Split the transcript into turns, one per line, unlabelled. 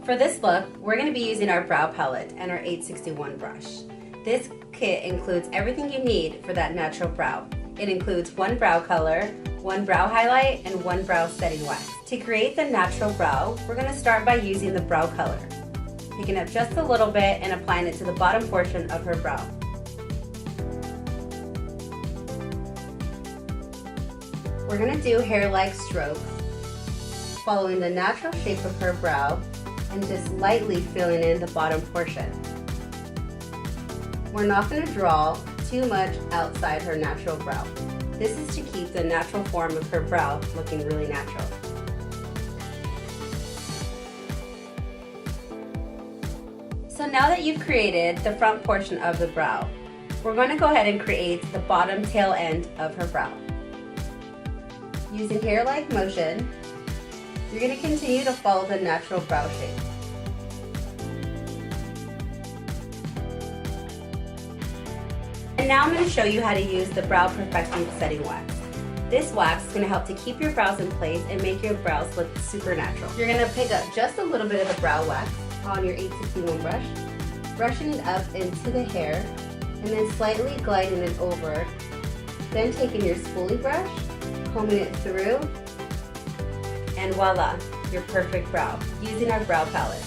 For this look, we're going to be using our brow palette and our 861 brush. This kit includes everything you need for that natural brow. It includes one brow color, one brow highlight, and one brow setting wax. To create the natural brow, we're going to start by using the brow color, picking up just a little bit and applying it to the bottom portion of her brow. We're going to do hair-like strokes, following the natural shape of her brow and just lightly filling in the bottom portion. We're not going to draw too much outside her natural brow. This is to keep the natural form of her brow looking really natural. So now that you've created the front portion of the brow, we're going to go ahead and create the bottom tail end of her brow. Using hair-like motion, you're going to continue to follow the natural brow shape. And now I'm going to show you how to use the Brow Perfecting Setting Wax. This wax is going to help to keep your brows in place and make your brows look super natural. You're going to pick up just a little bit of the brow wax on your 861 brush, brushing it up into the hair, and then slightly gliding it over. Then taking your spoolie brush, combing it through, and voila, your perfect brow, using our brow palette.